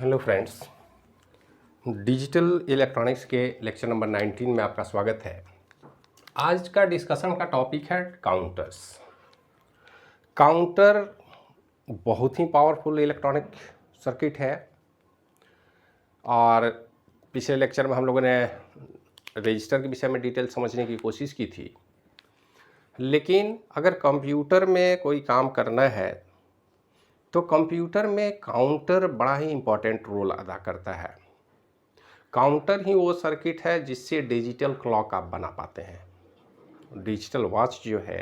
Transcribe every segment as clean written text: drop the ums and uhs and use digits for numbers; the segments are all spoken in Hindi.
हेलो फ्रेंड्स, डिजिटल इलेक्ट्रॉनिक्स के लेक्चर नंबर 19 में आपका स्वागत है। आज का डिस्कशन का टॉपिक है काउंटर्स। काउंटर बहुत ही पावरफुल इलेक्ट्रॉनिक सर्किट है और पिछले लेक्चर में हम लोगों ने रजिस्टर के विषय में डिटेल समझने की कोशिश की थी। लेकिन अगर कंप्यूटर में कोई काम करना है तो कंप्यूटर में काउंटर बड़ा ही इम्पोर्टेंट रोल अदा करता है। काउंटर ही वो सर्किट है जिससे डिजिटल क्लॉक आप बना पाते हैं। डिजिटल वॉच जो है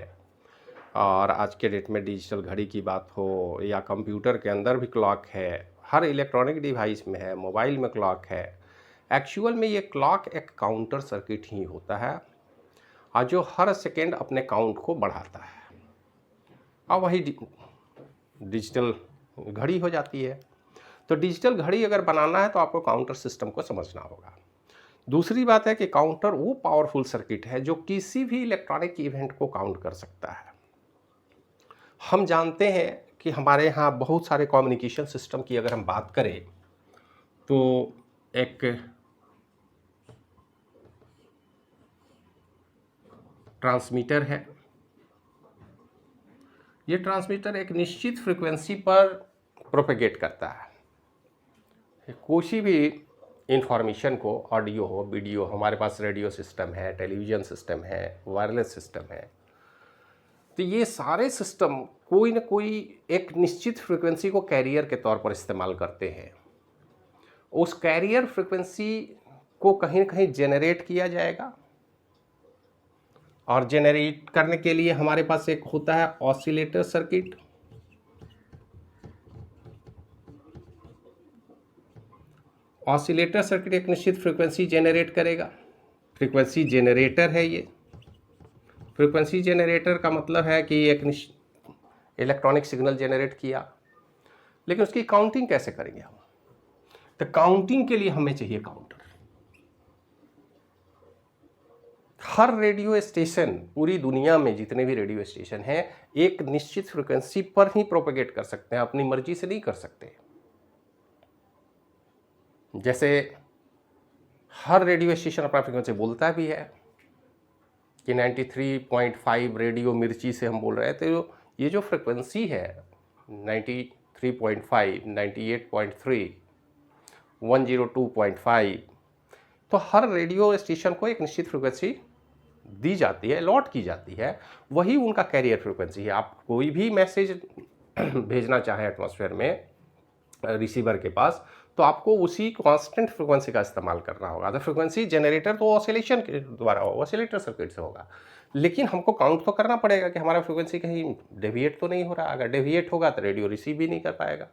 और आज के डेट में डिजिटल घड़ी की बात हो या कंप्यूटर के अंदर भी क्लॉक है, हर इलेक्ट्रॉनिक डिवाइस में है, मोबाइल में क्लॉक है। एक्चुअल में ये क्लॉक एक काउंटर सर्किट ही होता है और जो हर सेकेंड अपने काउंट को बढ़ाता है और वही डिजिटल घड़ी हो जाती है। तो डिजिटल घड़ी अगर बनाना है तो आपको काउंटर सिस्टम को समझना होगा। दूसरी बात है कि काउंटर वो पावरफुल सर्किट है जो किसी भी इलेक्ट्रॉनिक इवेंट को काउंट कर सकता है। हम जानते हैं कि हमारे यहाँ बहुत सारे कम्युनिकेशन सिस्टम की अगर हम बात करें तो एक ट्रांसमीटर है। ये ट्रांसमीटर एक निश्चित फ्रीक्वेंसी पर प्रोपेगेट करता है। कोई भी इंफॉर्मेशन को, ऑडियो हो, वीडियो, हमारे पास रेडियो सिस्टम है, टेलीविज़न सिस्टम है, वायरलेस सिस्टम है, तो ये सारे सिस्टम कोई ना कोई एक निश्चित फ्रीक्वेंसी को कैरियर के तौर पर इस्तेमाल करते हैं। उस कैरियर फ्रीक्वेंसी को कहीं ना कहीं जेनरेट किया जाएगा और जेनरेट करने के लिए हमारे पास एक होता है ऑसिलेटर सर्किट। ऑसिलेटर सर्किट एक निश्चित फ्रीक्वेंसी जेनरेट करेगा। फ्रीक्वेंसी जेनरेटर है ये। फ्रीक्वेंसी जेनरेटर का मतलब है कि एक इलेक्ट्रॉनिक सिग्नल जेनरेट किया, लेकिन उसकी काउंटिंग कैसे करेंगे हम? तो काउंटिंग के लिए हमें चाहिए काउंटर। हर रेडियो स्टेशन, पूरी दुनिया में जितने भी रेडियो स्टेशन हैं, एक निश्चित फ्रीक्वेंसी पर ही प्रोपेगेट कर सकते हैं, अपनी मर्जी से नहीं कर सकते। जैसे हर रेडियो स्टेशन अपना फ्रीक्वेंसी बोलता भी है कि 93.5 रेडियो मिर्ची से हम बोल रहे हैं, तो ये जो फ्रीक्वेंसी है 93.5, 98.3, 102.5, तो हर रेडियो स्टेशन को एक निश्चित फ्रीक्वेंसी दी जाती है, अलॉट की जाती है, वही उनका कैरियर फ्रीक्वेंसी है। आप कोई भी मैसेज भेजना चाहें एटमॉस्फेयर में रिसीवर के पास, तो आपको उसी कांस्टेंट फ्रीक्वेंसी का इस्तेमाल करना होगा। तो फ्रीक्वेंसी जनरेटर तो ऑसिलेशन के द्वारा होगा, ऑसिलेटर सर्किट से होगा, लेकिन हमको काउंट तो करना पड़ेगा कि हमारा फ्रीक्वेंसी कहीं डेविएट तो नहीं हो रहा। अगर डेविएट होगा तो रेडियो रिसीव भी नहीं कर पाएगा।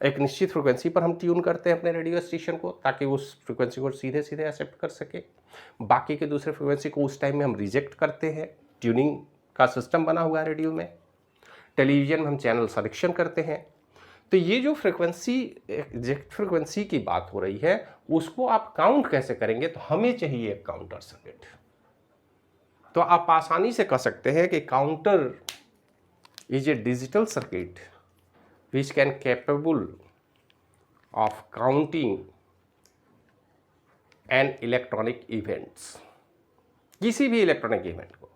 एक निश्चित फ्रीक्वेंसी पर हम ट्यून करते हैं अपने रेडियो स्टेशन को ताकि उस फ्रीक्वेंसी को सीधे सीधे एक्सेप्ट कर सके। बाकी के दूसरे फ्रीक्वेंसी को उस टाइम में हम रिजेक्ट करते हैं। ट्यूनिंग का सिस्टम बना हुआ है रेडियो में। टेलीविज़न में हम चैनल सिलेक्शन करते हैं। तो ये जो फ्रीक्वेंसी, एग्जैक्ट फ्रीक्वेंसी की बात हो रही है, उसको आप काउंट कैसे करेंगे? तो हमें चाहिए एक काउंटर सर्किट। तो आप आसानी से कह सकते हैं कि counter is a digital circuit which can capable of counting an electronic events। किसी भी इलेक्ट्रॉनिक इवेंट को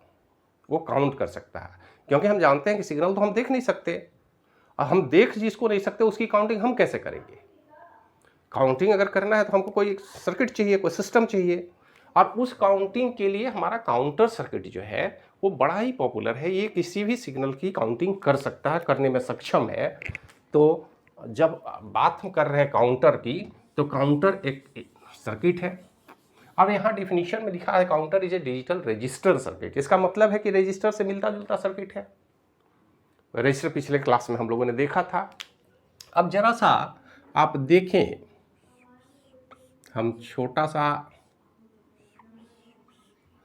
वो काउंट कर सकता है, क्योंकि हम जानते हैं कि सिग्नल तो हम देख नहीं सकते और हम देख जिसको नहीं सकते उसकी काउंटिंग हम कैसे करेंगे? काउंटिंग अगर करना है तो हमको कोई सर्किट चाहिए, कोई सिस्टम चाहिए, और उस काउंटिंग के लिए हमारा काउंटर सर्किट जो है वो बड़ा ही पॉपुलर है। ये किसी भी सिग्नल की काउंटिंग कर सकता है, करने में सक्षम है। तो जब बात हम कर रहे हैं काउंटर की, तो काउंटर एक सर्किट है। अब यहाँ डिफिनीशन में लिखा है counter is a digital register circuit. इसका मतलब है कि रजिस्टर से मिलता जुलता सर्किट है। रजिस्टर पिछले क्लास में हम लोगों ने देखा था। अब जरा सा आप देखें, हम छोटा सा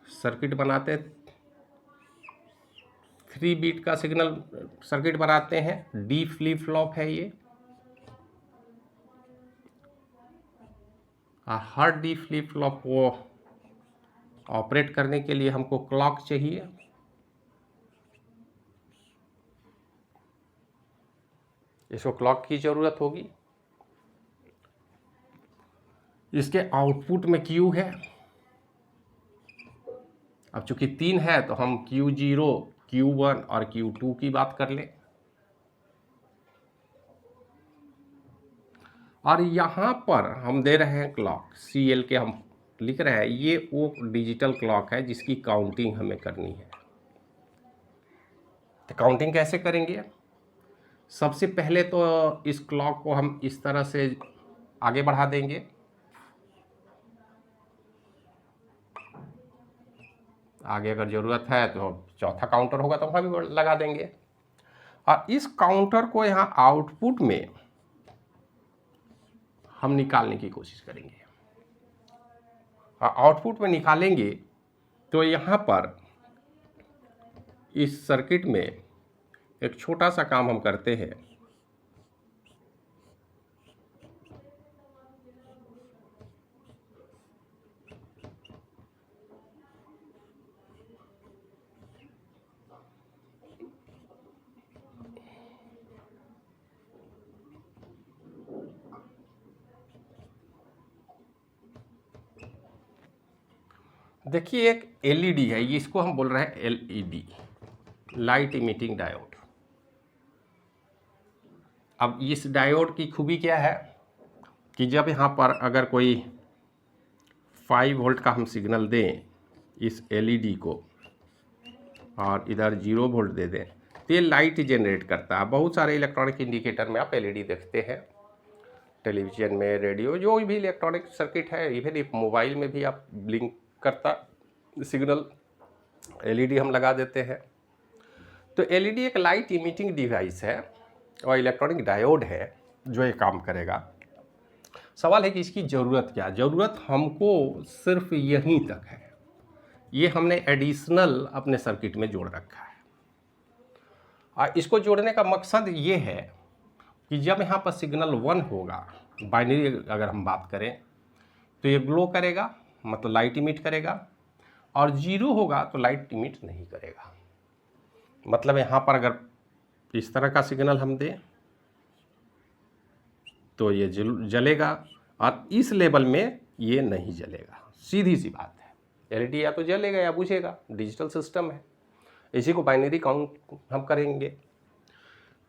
सर्किट बनाते, 3 बीट का सिग्नल सर्किट बनाते हैं। डी फ्लिप फ्लॉप है ये। हर डी फ्लिप फ्लॉप को ऑपरेट करने के लिए हमको क्लॉक चाहिए। इसको क्लॉक की ज़रूरत होगी इसके आउटपुट में Q है। अब चूंकि 3 है तो हम Q0, Q1 और Q2 की बात कर लें। और यहाँ पर हम दे रहे हैं क्लॉक CL के, हम लिख रहे हैं ये वो डिजिटल क्लॉक है जिसकी काउंटिंग हमें करनी है। तो काउंटिंग कैसे करेंगे? सबसे पहले तो इस क्लॉक को हम इस तरह से आगे बढ़ा देंगे। आगे अगर ज़रूरत है तो चौथा काउंटर होगा तो वहाँ भी लगा देंगे। और इस काउंटर को यहाँ आउटपुट में हम निकालने की कोशिश करेंगे। और आउटपुट में निकालेंगे तो यहाँ पर इस सर्किट में एक छोटा सा काम हम करते हैं। देखिए एक LED है, ये इसको हम बोल रहे हैं LED, लाइट इमिटिंग डायोड। अब इस डायोड की खूबी क्या है कि जब यहाँ पर अगर कोई 5 वोल्ट का हम सिग्नल दें इस LED को और इधर 0 वोल्ट दे दें तो ये लाइट जनरेट करता है। बहुत सारे इलेक्ट्रॉनिक इंडिकेटर में आप LED देखते हैं, टेलीविज़न में, रेडियो, जो भी इलेक्ट्रॉनिक सर्किट है, इवन मोबाइल में भी आप ब्लिंक करता सिग्नल LED हम लगा देते हैं। तो LED एक लाइट इमिटिंग डिवाइस है और इलेक्ट्रॉनिक डायोड है जो ये काम करेगा। सवाल है कि इसकी ज़रूरत क्या है? ज़रूरत हमको सिर्फ यहीं तक है, ये हमने एडिशनल अपने सर्किट में जोड़ रखा है। और इसको जोड़ने का मकसद ये है कि जब यहाँ पर सिग्नल 1 होगा, बाइनरी अगर हम बात करें, तो ये ग्लो करेगा, मतलब लाइट इमिट करेगा, और 0 होगा तो लाइट इमिट नहीं करेगा। मतलब यहाँ पर अगर इस तरह का सिग्नल हम दें तो ये जलेगा और इस लेवल में ये नहीं जलेगा। सीधी सी बात है, LED या तो जलेगा या बुझेगा, डिजिटल सिस्टम है। इसी को बाइनरी काउंट हम करेंगे।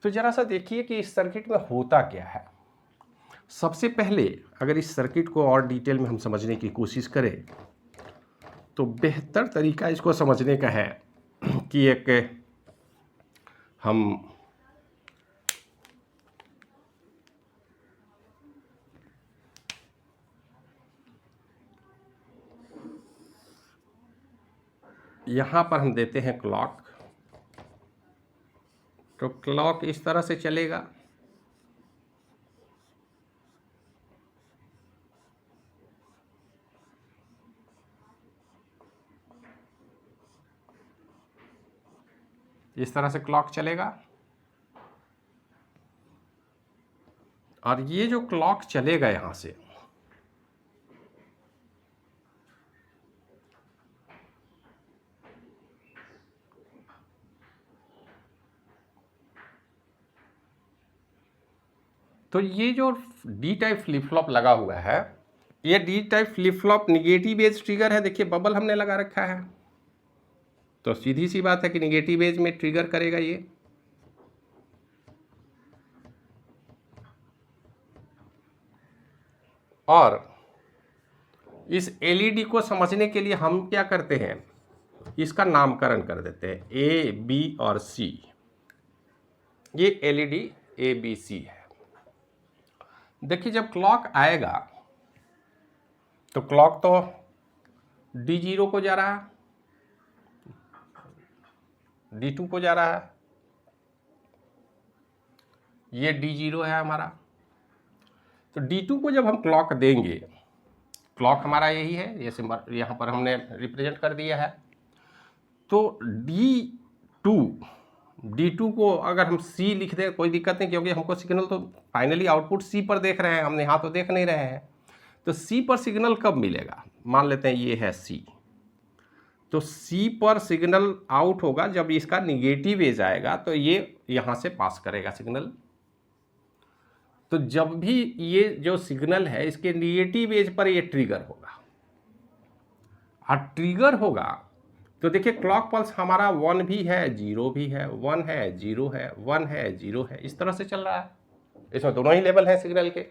तो ज़रा सा देखिए कि इस सर्किट में होता क्या है। सबसे पहले अगर इस सर्किट को और डिटेल में हम समझने की कोशिश करें तो बेहतर तरीका इसको समझने का है कि एक हम यहाँ पर हम देते हैं क्लॉक, तो क्लॉक इस तरह से चलेगा। इस तरह से क्लॉक चलेगा और ये जो क्लॉक चलेगा यहाँ से, तो ये जो डी टाइप फ्लिप फ्लॉप लगा हुआ है, ये D type flip flop negative edge trigger है। देखिए बबल हमने लगा रखा है, तो सीधी सी बात है कि निगेटिव एज में ट्रिगर करेगा ये। और इस LED को समझने के लिए हम क्या करते हैं, इसका नामकरण कर देते हैं A, B और C। ये LED ABC है। देखिए जब क्लॉक आएगा तो क्लॉक तो D0 को जा रहा है, D2 को जा रहा है, ये D0 है हमारा। तो D2 को जब हम क्लॉक देंगे, क्लॉक हमारा यही है, ये सिंबल यहाँ पर हमने रिप्रेजेंट कर दिया है। तो D2 को अगर हम C लिख दें कोई दिक्कत नहीं, क्योंकि हमको सिग्नल तो फाइनली आउटपुट C पर देख रहे हैं, हमने यहाँ तो देख नहीं रहे हैं। तो C पर सिग्नल कब मिलेगा? मान लेते हैं ये है C, तो C पर सिग्नल आउट होगा जब इसका निगेटिव एज आएगा, तो ये यहाँ से पास करेगा सिग्नल। तो जब भी ये जो सिग्नल है इसके निगेटिव एज पर ये ट्रिगर होगा, और ट्रिगर होगा तो देखिए क्लॉक पल्स हमारा 1 भी है 0 भी है, 1 है 0 है, 1 है 0 है, इस तरह से चल रहा है। इसमें दोनों ही लेवल हैं सिग्नल के,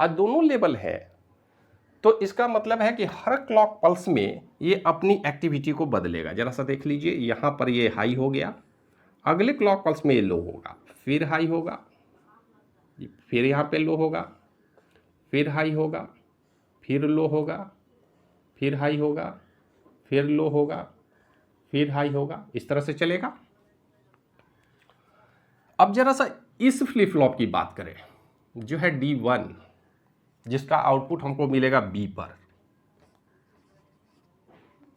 और दोनों लेवल हैं तो इसका मतलब है कि हर क्लॉक पल्स में ये अपनी एक्टिविटी को बदलेगा। जरा सा देख लीजिए, यहाँ पर ये हाई हो गया, अगले क्लॉक पल्स में ये लो होगा, फिर हाई होगा, फिर यहाँ पे लो होगा, फिर हाई होगा, फिर लो होगा, फिर हाई होगा, फिर लो होगा, फिर हाई होगा, इस तरह से चलेगा। अब जरा सा इस फ्लिप फ्लॉप की बात करें जो है D1, जिसका आउटपुट हमको मिलेगा B पर।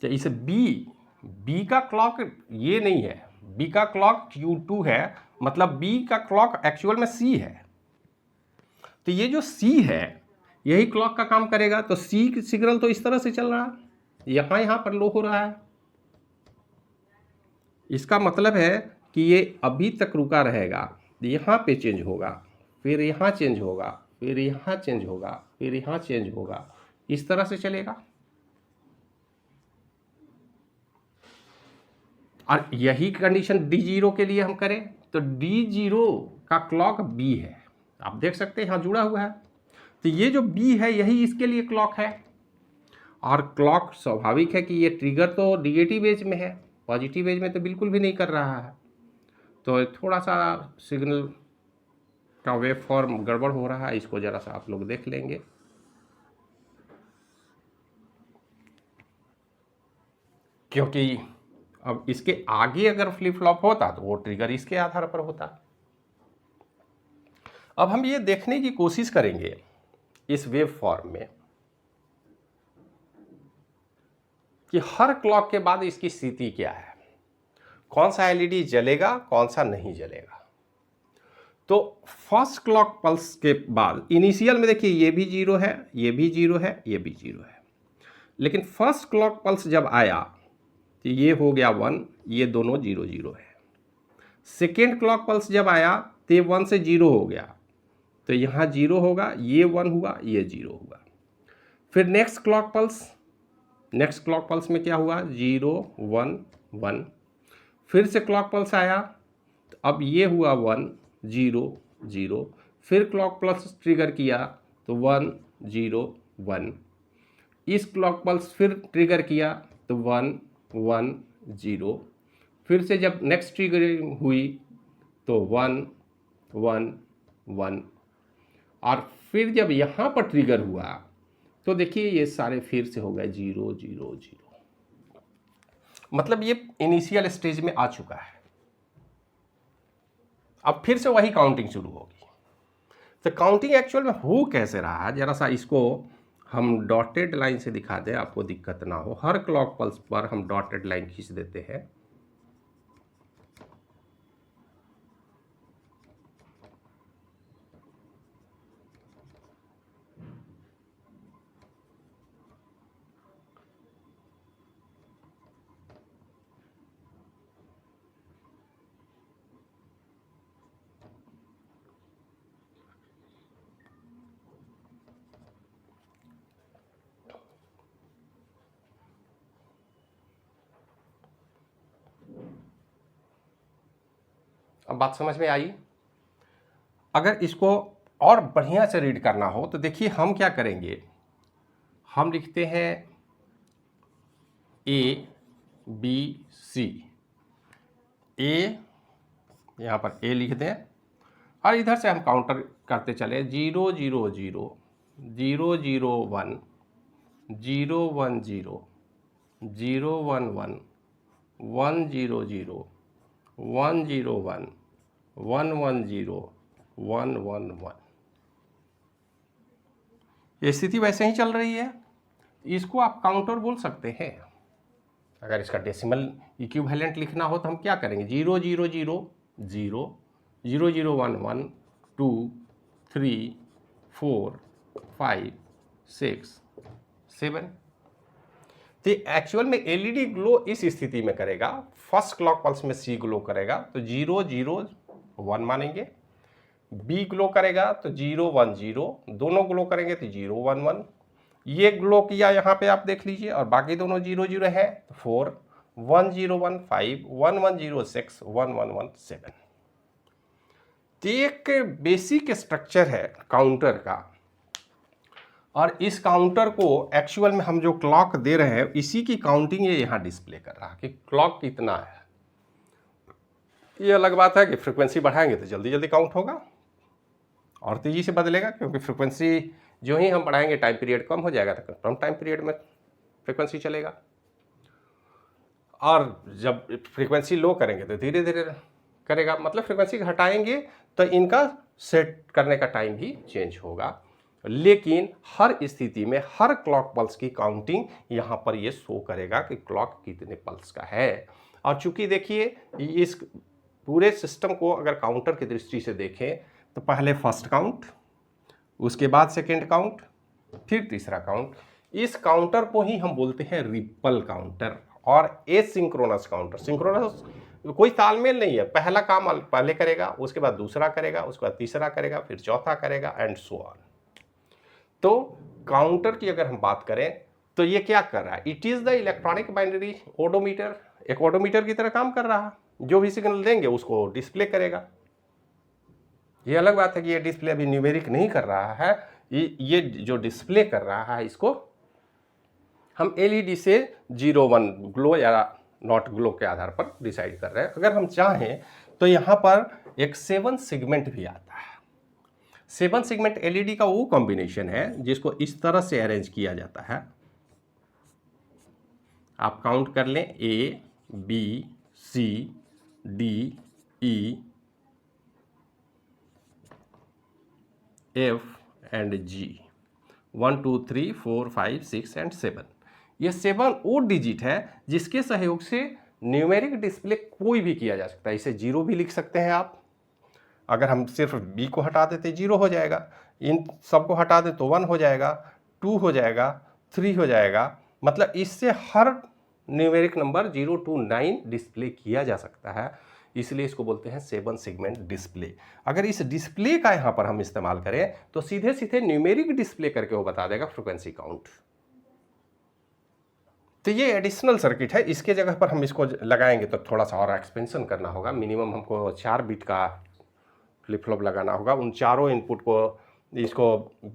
तो इसे B का क्लॉक ये नहीं है, B का क्लॉक Q2 है, मतलब B का क्लॉक एक्चुअल में C है। तो ये जो C है यही क्लॉक का काम करेगा। तो C सिग्नल तो इस तरह से चल रहा है, यहाँ पर लो हो रहा है। इसका मतलब है कि ये अभी तक रुका रहेगा, यहाँ पे चेंज होगा, फिर यहाँ चेंज होगा, फिर यहाँ चेंज होगा, फिर यहाँ चेंज होगा, इस तरह से चलेगा। और यही कंडीशन D0 के लिए हम करें तो D0 का क्लॉक B है, आप देख सकते हैं यहाँ जुड़ा हुआ है। तो ये जो B है यही इसके लिए क्लॉक है, और क्लॉक स्वाभाविक है कि ये ट्रिगर तो निगेटिव एज में है, पॉजिटिव एज में तो बिल्कुल भी नहीं कर रहा है। तो थोड़ा सा सिग्नल का वेव फॉर्म गड़बड़ हो रहा है, इसको ज़रा सा आप लोग देख लेंगे। क्योंकि अब इसके आगे अगर फ्लिप फ्लॉप होता तो वो ट्रिगर इसके आधार पर होता। अब हम ये देखने की कोशिश करेंगे इस वेव फॉर्म में कि हर क्लॉक के बाद इसकी स्थिति क्या है, कौन सा एलईडी जलेगा, कौन सा नहीं जलेगा। तो फर्स्ट क्लॉक पल्स के बाद इनिशियल में देखिए ये भी 0 है, ये भी 0 है, ये भी 0 है, लेकिन फर्स्ट क्लॉक पल्स जब आया तो ये हो गया 1, ये दोनों 0 0 है। सेकेंड क्लॉक पल्स जब आया तो ये 1 से 0 हो गया, तो यहाँ 0 होगा, ये 1 हुआ, ये 0 हुआ। फिर नेक्स्ट क्लॉक पल्स में क्या हुआ, 0 1 1। फिर से क्लॉक पल्स आया तो अब ये हुआ 1 0 0। फिर क्लॉक पल्स ट्रिगर किया तो 1 0 1। इस क्लॉक पल्स फिर ट्रिगर किया तो 1 1 0। फिर से जब नेक्स्ट ट्रिगरिंग हुई तो 1 1 1, और फिर जब यहाँ पर ट्रिगर हुआ तो देखिए ये सारे फिर से हो गए 0 0 0। मतलब ये इनिशियल स्टेज में आ चुका है। अब फिर से वही काउंटिंग शुरू होगी। तो काउंटिंग एक्चुअल में हो कैसे रहा है, जरा सा इसको हम डॉटेड लाइन से दिखा दें, आपको दिक्कत ना हो। हर क्लॉक पल्स पर हम डॉटेड लाइन खींच देते हैं। अब बात समझ में आई। अगर इसको और बढ़िया से रीड करना हो तो देखिए हम क्या करेंगे, हम लिखते हैं ABC। ए, यहाँ पर ए लिख दें, और इधर से हम काउंटर करते चले 0 0 0 0 0 1 0 1 0 0 1 1 1 0 0 1 0 1 1 1 0 1 1 1। ये स्थिति वैसे ही चल रही है। इसको आप काउंटर बोल सकते हैं। अगर इसका डेसिमल इक्विवेलेंट लिखना हो तो हम क्या करेंगे, 0 0 0 0 0 0 1 1 2 3 4 5 6 7। तो एक्चुअल में एलईडी ग्लो इस स्थिति में करेगा, फर्स्ट क्लॉक पल्स में सी ग्लो करेगा, तो 0 0 1 मानेंगे, बी ग्लो करेगा तो 0 1 0, दोनों ग्लो करेंगे तो 0 1 1, ये ग्लो किया यहाँ पे आप देख लीजिए, और बाकी दोनों 0 0 है तो 4 1 0 1 5 1 1 0 6 1 1 1 7। तो एक बेसिक स्ट्रक्चर है काउंटर का, और इस काउंटर को एक्चुअल में हम जो क्लॉक दे रहे हैं इसी की काउंटिंग ये यहाँ डिस्प्ले कर रहा है कि क्लॉक कितना है। ये अलग बात है कि फ्रीक्वेंसी बढ़ाएंगे तो जल्दी जल्दी काउंट होगा और तेज़ी से बदलेगा, क्योंकि फ्रीक्वेंसी जो ही हम बढ़ाएंगे टाइम पीरियड कम हो जाएगा तो कम टाइम पीरियड में फ्रीक्वेंसी चलेगा, और जब फ्रीक्वेंसी लो करेंगे तो धीरे धीरे करेगा, मतलब फ्रीक्वेंसी घटाएंगे तो इनका सेट करने का टाइम भी चेंज होगा। लेकिन हर स्थिति में हर क्लॉक पल्स की काउंटिंग यहाँ पर ये शो करेगा कि क्लॉक कितने पल्स का है। और चूंकि देखिए इस पूरे सिस्टम को अगर काउंटर की दृष्टि से देखें तो पहले फर्स्ट काउंट, उसके बाद सेकेंड काउंट, फिर तीसरा काउंट। इस काउंटर को ही हम बोलते हैं रिपल काउंटर और एसिंक्रोनस काउंटर। सिंक्रोनस कोई तालमेल नहीं है, पहला काम पहले करेगा, उसके बाद दूसरा करेगा, उसके बाद तीसरा करेगा, फिर चौथा करेगा एंड सो ऑन। तो काउंटर की अगर हम बात करें तो ये क्या कर रहा है, it is the electronic binary odometer, एक ओडोमीटर की तरह काम कर रहा है, जो भी सिग्नल देंगे उसको डिस्प्ले करेगा। ये अलग बात है कि ये डिस्प्ले अभी न्यूमेरिक नहीं कर रहा है, ये जो डिस्प्ले कर रहा है इसको हम एलईडी से 0 1 ग्लो या नॉट ग्लो के आधार पर डिसाइड कर रहे हैं। अगर हम चाहें तो यहाँ पर एक 7 सेगमेंट भी आता है। 7 सेगमेंट एलईडी का वो कॉम्बिनेशन है जिसको इस तरह से अरेंज किया जाता है, आप काउंट कर लें, A B C D E F and G, 1 2 3 4 5 6 and 7। ये 7 वो डिजिट है जिसके सहयोग से न्यूमेरिक डिस्प्ले कोई भी किया जा सकता है। इसे 0 भी लिख सकते हैं आप, अगर हम सिर्फ बी को हटा देते 0 हो जाएगा, इन सबको हटा दे तो 1 हो जाएगा, 2 हो जाएगा, 3 हो जाएगा, मतलब इससे हर न्यूमेरिक नंबर 0 to 9 डिस्प्ले किया जा सकता है, इसलिए इसको बोलते हैं 7 सेगमेंट डिस्प्ले। अगर इस डिस्प्ले का यहाँ पर हम इस्तेमाल करें तो सीधे सीधे न्यूमेरिक डिस्प्ले करके वो बता देगा फ्रीक्वेंसी काउंट। तो ये एडिशनल सर्किट है, इसके जगह पर हम इसको लगाएंगे तो थोड़ा सा और एक्सपेंशन करना होगा, मिनिमम हमको 4 बिट का फ्लिप फ्लॉप लगाना होगा, उन चारों इनपुट को इसको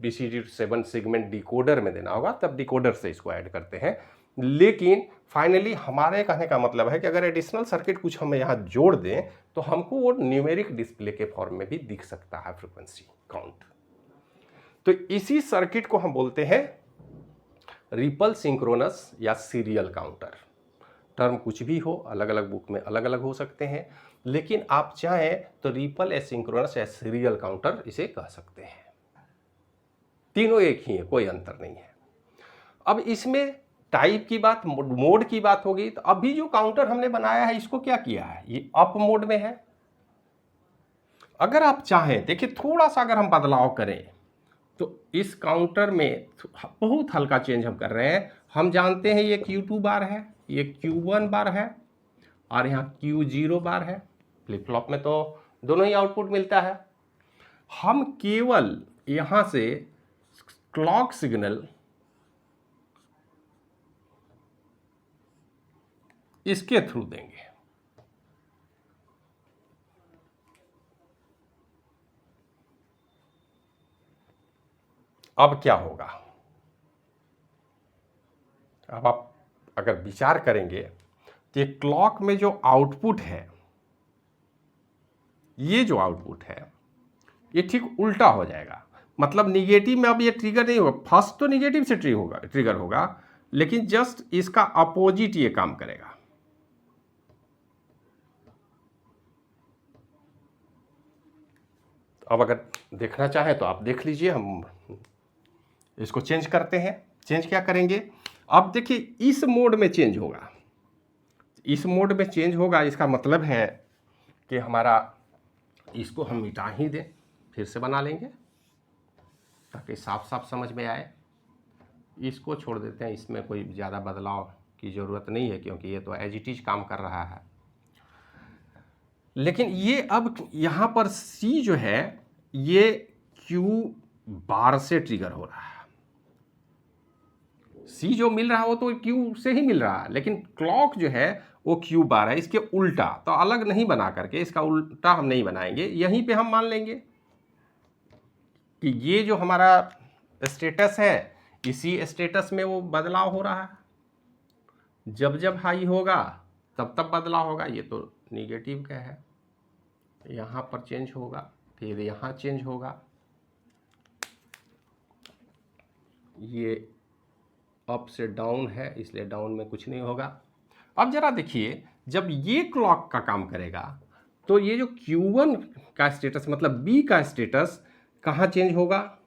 BCD 7 सेगमेंट डिकोडर में देना होगा, तब डिकोडर से इसको ऐड करते हैं। लेकिन फाइनली हमारे कहने का मतलब है कि अगर एडिशनल सर्किट कुछ हम यहाँ जोड़ दें तो हमको वो न्यूमेरिक डिस्प्ले के फॉर्म में भी दिख सकता है फ्रीक्वेंसी काउंट। तो इसी सर्किट को हम बोलते हैं रिपल सिंक्रोनस या सीरियल काउंटर। टर्म कुछ भी हो, अलग अलग बुक में अलग अलग हो सकते हैं, लेकिन आप चाहें तो रिपल एसिंक्रोनस या सीरियल काउंटर इसे कह सकते हैं। तीनों एक ही है, कोई अंतर नहीं है। अब इसमें टाइप की बात, मोड की बात होगी, तो अभी जो काउंटर हमने बनाया है इसको क्या किया है, ये अप मोड में है। अगर आप चाहें, देखिए थोड़ा सा अगर हम बदलाव करें तो इस काउंटर में बहुत हल्का चेंज हम कर रहे हैं। हम जानते हैं ये Q2 बार है, ये Q1 बार है और यहाँ Q0 बार है। फ्लिप फ्लॉप में तो दोनों ही आउटपुट मिलता है। हम केवल यहाँ से क्लॉक सिग्नल इसके थ्रू देंगे। अब क्या होगा, अब आप अगर विचार करेंगे तो ये क्लॉक में जो आउटपुट है, ये जो आउटपुट है ये ठीक उल्टा हो जाएगा। मतलब निगेटिव में अब ये ट्रिगर नहीं होगा, फर्स्ट तो निगेटिव से ट्रिगर होगा, लेकिन जस्ट इसका अपोजिट ये काम करेगा। अब अगर देखना चाहें तो आप देख लीजिए, हम इसको चेंज करते हैं। चेंज क्या करेंगे, अब देखिए इस मोड में चेंज होगा, इस मोड में चेंज होगा। इसका मतलब है कि हमारा इसको हम मिटा ही दें, फिर से बना लेंगे ताकि साफ साफ समझ में आए। इसको छोड़ देते हैं, इसमें कोई ज़्यादा बदलाव की ज़रूरत नहीं है क्योंकि ये तो एज इट इज काम कर रहा है। लेकिन ये अब यहाँ पर C जो है ये क्यू बार से ट्रिगर हो रहा है। सी जो मिल रहा है वो तो क्यू से ही मिल रहा है, लेकिन क्लॉक जो है वो क्यू बार है, इसके उल्टा। तो अलग नहीं बना करके, इसका उल्टा हम नहीं बनाएंगे, यहीं पे हम मान लेंगे कि ये जो हमारा स्टेटस है, इसी स्टेटस में वो बदलाव हो रहा है। जब जब हाई होगा तब तब बदलाव होगा। ये तो निगेटिव का है, यहाँ पर चेंज होगा, फिर यहाँ चेंज होगा। ये अप से डाउन है, इसलिए डाउन में कुछ नहीं होगा। अब जरा देखिए, जब ये क्लॉक का काम करेगा तो ये जो Q1 का स्टेटस मतलब B का स्टेटस कहाँ चेंज होगा?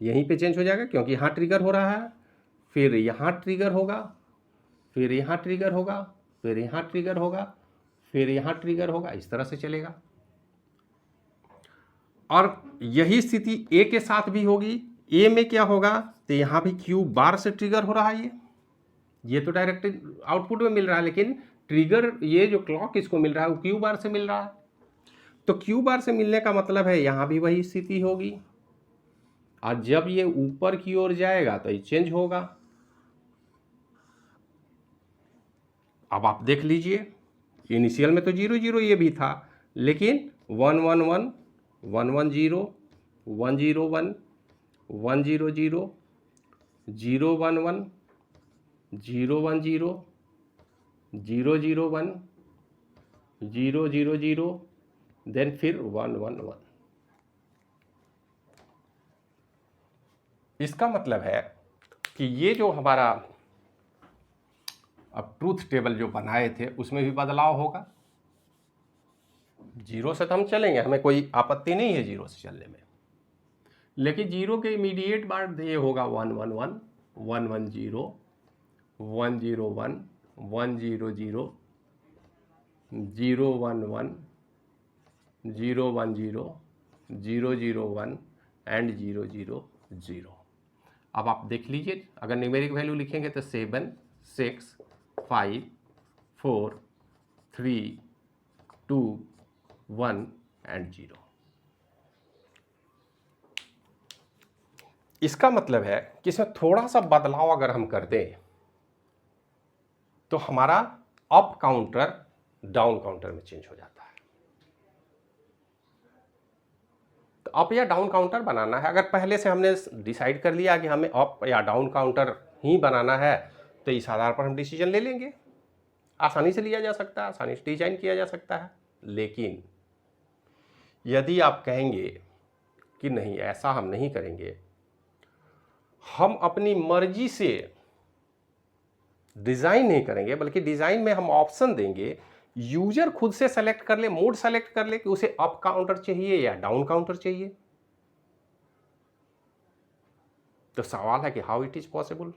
यहीं पे चेंज हो जाएगा, क्योंकि यहाँ ट्रिगर हो रहा है, फिर यहाँ ट्रिगर होगा, फिर यहाँ ट्रिगर होगा, फिर यहाँ ट्रिगर होगा, फिर यहाँ ट्रिगर होगा। इस तरह से चलेगा। और यही स्थिति A के साथ भी होगी। A में क्या होगा? तो यहाँ भी Q बार से ट्रिगर हो रहा है। ये तो डायरेक्ट आउटपुट में मिल रहा है, लेकिन ट्रिगर ये जो क्लॉक इसको मिल रहा है वो Q बार से मिल रहा है। तो Q बार से मिलने का मतलब है यहाँ भी वही स्थिति होगी, और जब ये ऊपर की ओर जाएगा तो ये चेंज होगा। अब आप देख लीजिए, इनिशियल में तो 0 0 ये भी था, लेकिन 1 1 1 1 1 0 1 0 1 1 0 0 0 1 1 0 1 0 0 0 1 0 0 0 देन फिर 1 1 1। इसका मतलब है कि ये जो हमारा अब ट्रूथ टेबल जो बनाए थे उसमें भी बदलाव होगा। 0 से तो हम चलेंगे, हमें कोई आपत्ति नहीं है 0 से चलने में, लेकिन 0 के इमीडिएट बाद ये होगा 1 1 1 1 1 0 1 0 1 1 0 0 0 1 1 0 1 0 0 0 1 एंड 0 0 0। अब आप देख लीजिए, अगर न्यूमेरिक वैल्यू लिखेंगे तो 7 6 5 4 3 2 1 एंड 0। इसका मतलब है कि इसमें थोड़ा सा बदलाव अगर हम कर दें तो हमारा अप काउंटर डाउन काउंटर में चेंज हो जाता है। तो अप या डाउन काउंटर बनाना है, अगर पहले से हमने डिसाइड कर लिया कि हमें अप या डाउन काउंटर ही बनाना है तो इस आधार पर हम डिसीजन ले लेंगे। आसानी से लिया जा सकता है, आसानी से डिजाइन किया जा सकता है। लेकिन यदि आप कहेंगे कि नहीं, ऐसा हम नहीं करेंगे, हम अपनी मर्जी से डिज़ाइन नहीं करेंगे, बल्कि डिज़ाइन में हम ऑप्शन देंगे, यूजर खुद से सेलेक्ट कर ले, मोड सेलेक्ट कर ले कि उसे अप काउंटर चाहिए या डाउन काउंटर चाहिए। तो सवाल है कि हाउ इट इज पॉसिबल,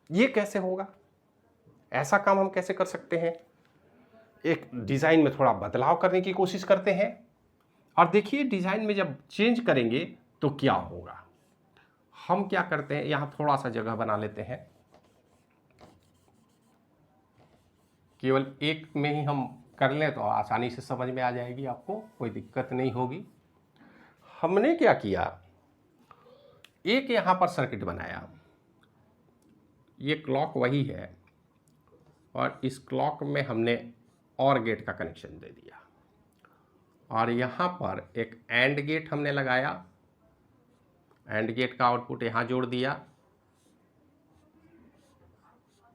ये कैसे होगा, ऐसा काम हम कैसे कर सकते हैं। एक डिज़ाइन में थोड़ा बदलाव करने की कोशिश करते हैं, और देखिए डिज़ाइन में जब चेंज करेंगे तो क्या होगा। हम क्या करते हैं, यहाँ थोड़ा सा जगह बना लेते हैं, केवल एक में ही हम कर लें तो आसानी से समझ में आ जाएगी, आपको कोई दिक्कत नहीं होगी। हमने क्या किया, एक यहाँ पर सर्किट बनाया, ये क्लॉक वही है, और इस क्लॉक में हमने और गेट का कनेक्शन दे दिया, और यहाँ पर एक एंड गेट हमने लगाया, एंड गेट का आउटपुट यहाँ जोड़ दिया,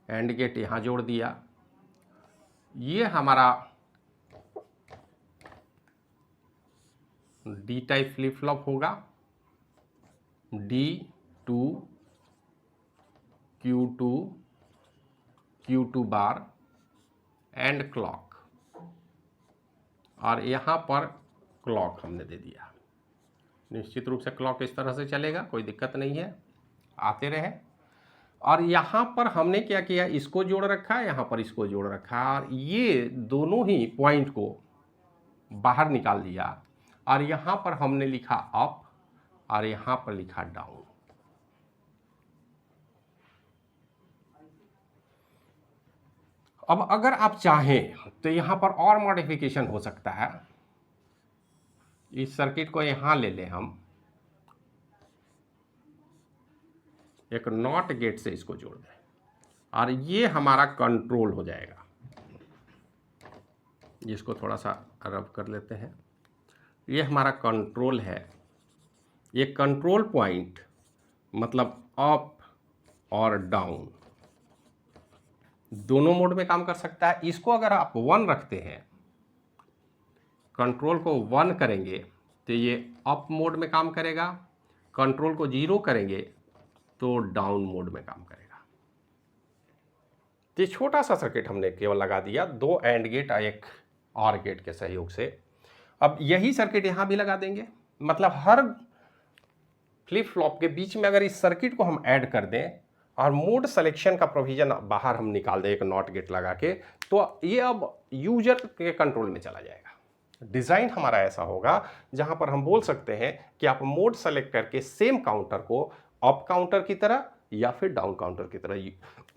एंड गेट यहाँ जोड़ दिया। ये हमारा डी टाइप फ्लिप फ्लॉप होगा, D2 Q2 Q2 bar and clock, और यहाँ पर क्लॉक हमने दे दिया। निश्चित रूप से क्लॉक इस तरह से चलेगा, कोई दिक्कत नहीं है, आते रहे। और यहाँ पर हमने क्या किया, इसको जोड़ रखा है, यहाँ पर इसको जोड़ रखा है, और ये दोनों ही पॉइंट को बाहर निकाल दिया, और यहाँ पर हमने लिखा अप और यहाँ पर लिखा डाउन। अब अगर आप चाहें तो यहाँ पर और मॉडिफिकेशन हो सकता है। इस सर्किट को यहाँ ले लें हम, एक नॉट गेट से इसको जोड़ दें और ये हमारा कंट्रोल हो जाएगा। जिसको थोड़ा सा रब कर लेते हैं, ये हमारा कंट्रोल है। ये कंट्रोल पॉइंट मतलब अप और डाउन दोनों मोड में काम कर सकता है। इसको अगर आप 1 रखते हैं, कंट्रोल को 1 करेंगे तो ये अप मोड में काम करेगा, कंट्रोल को 0 करेंगे तो डाउन मोड में काम करेगा। तो छोटा सा सर्किट हमने केवल लगा दिया 2 एंड गेट और एक और गेट के सहयोग से। अब यही सर्किट यहाँ भी लगा देंगे, मतलब हर फ्लिप फ्लॉप के बीच में अगर इस सर्किट को हम ऐड कर दें और मोड सिलेक्शन का प्रोविजन बाहर हम निकाल दें एक नॉट गेट लगा के, तो ये अब यूजर के कंट्रोल में चला जाएगा। डिज़ाइन हमारा ऐसा होगा जहां पर हम बोल सकते हैं कि आप मोड सेलेक्ट करके सेम काउंटर को अप काउंटर की तरह या फिर डाउन काउंटर की तरह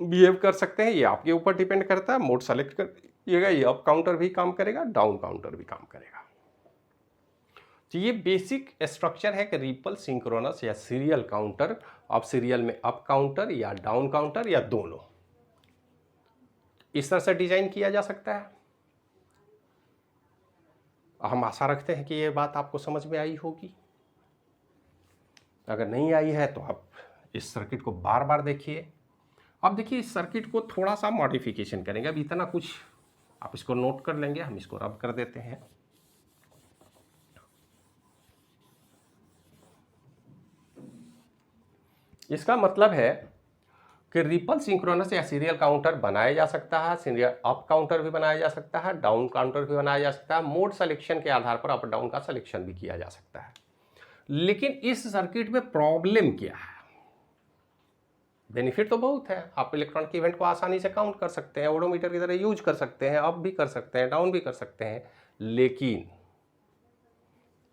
बिहेव कर सकते हैं। ये आपके ऊपर डिपेंड करता है। मोड सेलेक्ट करिएगा, ये अप काउंटर भी काम करेगा, डाउन काउंटर भी काम करेगा। तो ये बेसिक स्ट्रक्चर है कि रिपल, सिंक्रोनस या सीरियल काउंटर। अब सीरियल में अप काउंटर या डाउन काउंटर या दोनों, इस तरह से डिजाइन किया जा सकता है। हम आशा रखते हैं कि ये बात आपको समझ में आई होगी। अगर नहीं आई है तो आप इस सर्किट को बार बार देखिए। अब देखिए इस सर्किट को थोड़ा सा मॉडिफिकेशन करेंगे। अब इतना कुछ आप इसको नोट कर लेंगे, हम इसको रब कर देते हैं। इसका मतलब है कि रिपल, सिंक्रोनस या सीरियल काउंटर बनाया जा सकता है। सीरियल अप काउंटर भी बनाया जा सकता है, डाउन काउंटर भी बनाया जा सकता है। मोड सिलेक्शन के आधार पर अप डाउन का सिलेक्शन भी किया जा सकता है। लेकिन इस सर्किट में प्रॉब्लम क्या है? बेनिफिट तो बहुत है, आप इलेक्ट्रॉनिक इवेंट को आसानी से काउंट कर सकते हैं, ओडोमीटर की तरह यूज कर सकते हैं, अप भी कर सकते हैं, डाउन भी कर सकते हैं। लेकिन